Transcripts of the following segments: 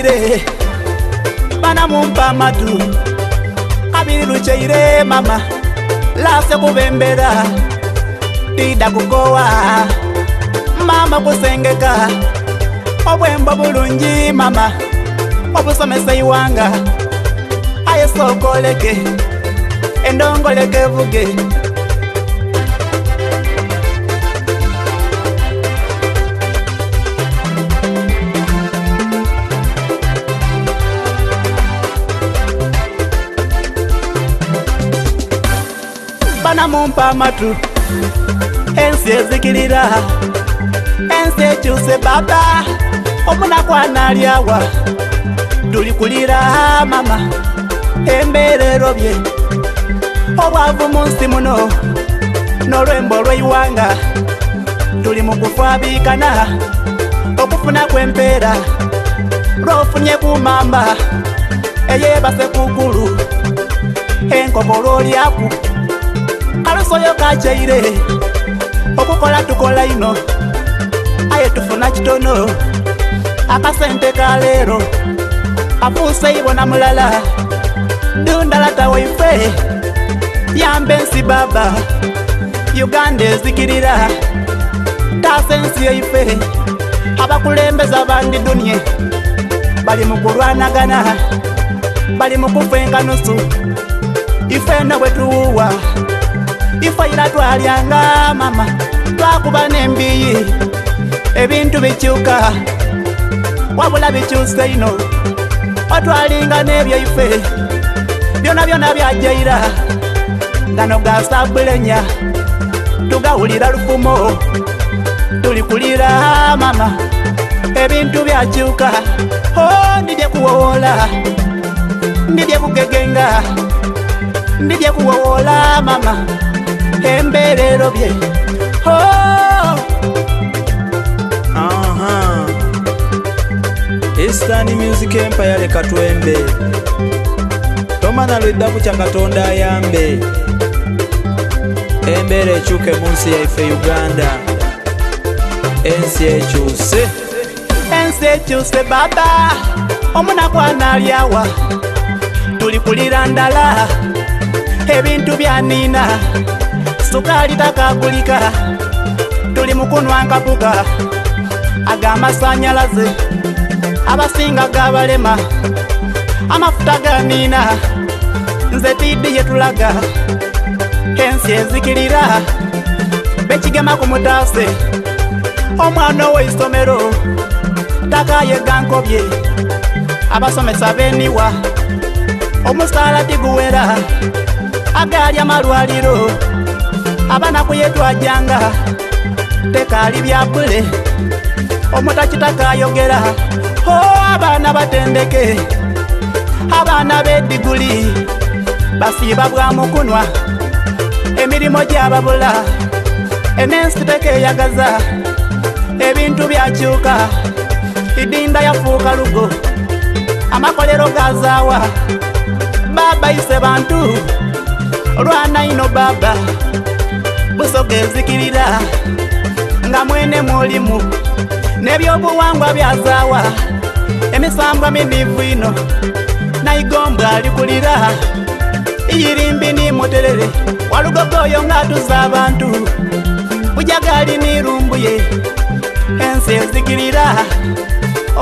kachaire bana mumpa matu kabiri luchaire mama lase kubembera dida kukowa mama kusengeka obwembo bulungi mama obusomesa iwanga ayesokoleke endongoleke vuge bana mumpa matu ensi ezikirira ensi ekyuse baba omuna kwanalyawa tulikulira mama emberero bye obwavu munsi muno n'olwembo lweiwanga tuli mu kufabikana okufuna kwempeera lwofunye kumamba eyebase kukulu enkokolo lyaku kalusoyo kachaire okukola tukola ino aye tufuna kitono akasente kalero afuse ibona mulala dundalata waife yambensi baba Uganda ezikirira tasensi yaife abakulembeza bandi dunye bali mukulwanagana bali mukufenga nusu ife nawe tuwa ife ila twalyanga mama twakuba nembiyi ebintu bikyuka wabula bikyuse ino otwalinga nebyo ife byona byona byajaira gano gasabulenya tugawulira lufumo tulikulira mama ebintu byakyuka ndibye kuwowola ndibye kugegenga ndibye kuwowola mama emberero bye Eastern Music Empire leka twembe tomana lwedda kutya Katonda ayambe embera ekyuke munsi yaife Uganda ensi ekyuse baba omuna kwanalyawa tulikulira ndala ebintu byanina sukali takagulika tuli mukunwa nkapuka agamasanyalaze abasinga gabalema amafuta ganina nze tidi yetulaga ensi ezikirira bekigema kumutase omwana w'eisomero takayega nkobye abasomesa beniwa omusala tiguwera agali amalwaliro abana kuyetwajanga tekali byabule omutakitakaayogera abana batendeke abana bediguli basiba bwa mukunwa emirimo gyababula enensi tekeyagaza ebintu byakyuka idinda yafuuka lugo amakolero gazawa baba ise bantu olwana ino baba busoga ezikirira nga mwene mulimu nebyobuwangwa byazawa emisambwa minivu ino naigombwa alikulira iyirimbi ni muterere walugogoyo ngatuza abantu bujagali nirumbuye ensi ezikirira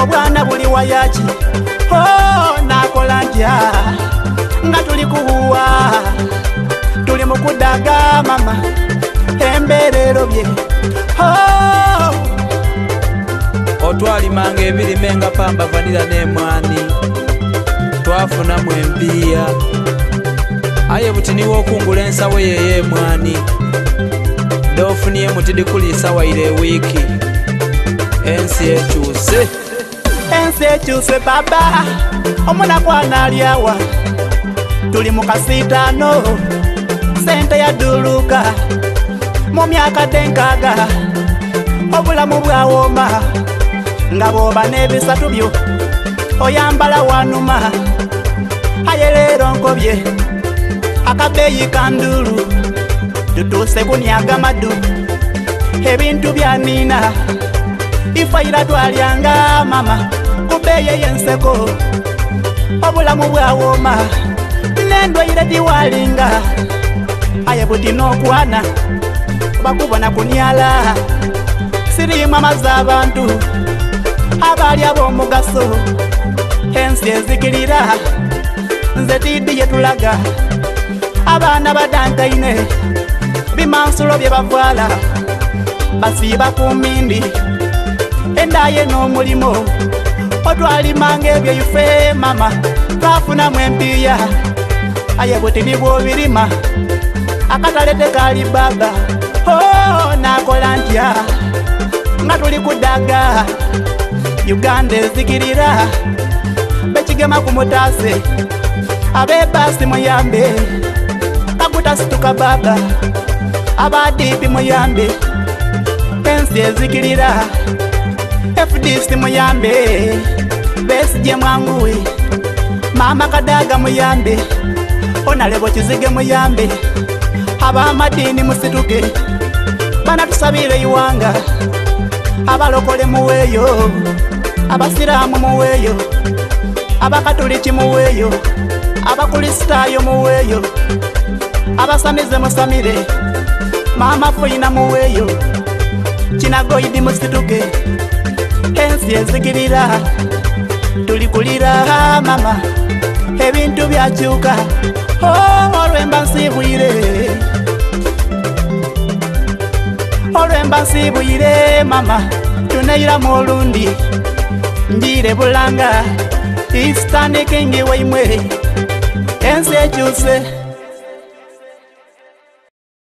obwana buli wayaki nakola ntya nga tuli kuhuwa tuli mukudaga mama emberero bye otwalimanga ebirime nga pamba vanira n'emwani twafunamu empiya aye butiniwo okungula ensawo yeyo emwani dofuniye mutidi kulisa waire ewiiki ensi ekyuse baba omuna kwanalyawa tuli mukasitano sente yaduluka mu myaka denkaga obulamu bwawoma nga bwoba n'ebisatu byo oyambala wanuma aye leero nkobye akabeeyi kandulu tutuse kunyaga madu ebintu byanina ifaira twalyanga mama beye yenseko obulamu bwawoma nendwaire tiwalinga aye buti nokwana bakubona kunyala sirima mazabantu abali abomugaso ensi ezikirira nze tidi yetulaga abana badangaine bimansulo bye bavala basiba kumindi endaye n'omulimo otwalimanga ebyo ife mama twafuna mwempiya aye buti nibwo birima akatale tekali baba nakola ntya nga tuli kudaga Uganda ezikirira bekigema ku mutase abebasi muyambe kakutasituka baba abadipi muyambe ensi ezikirira FDC muyambe besije mwanguwe mama kadaga muyambe onalebo kizige muyambe abamadini musituke bana tusabire iwanga abalokole muweyo abasiramu muweyo abakatoliki muweyo abakristaayo muweyo abasamize musamire mama fuyina muweyo kinagoidi musituke ensi ezikirira tulikulira mama ebintu byakyuka olwemba nsibwire olwemba nsibwire mama tuneiramu olundi njire bulanga Eastern King waimwe ensi ekyuse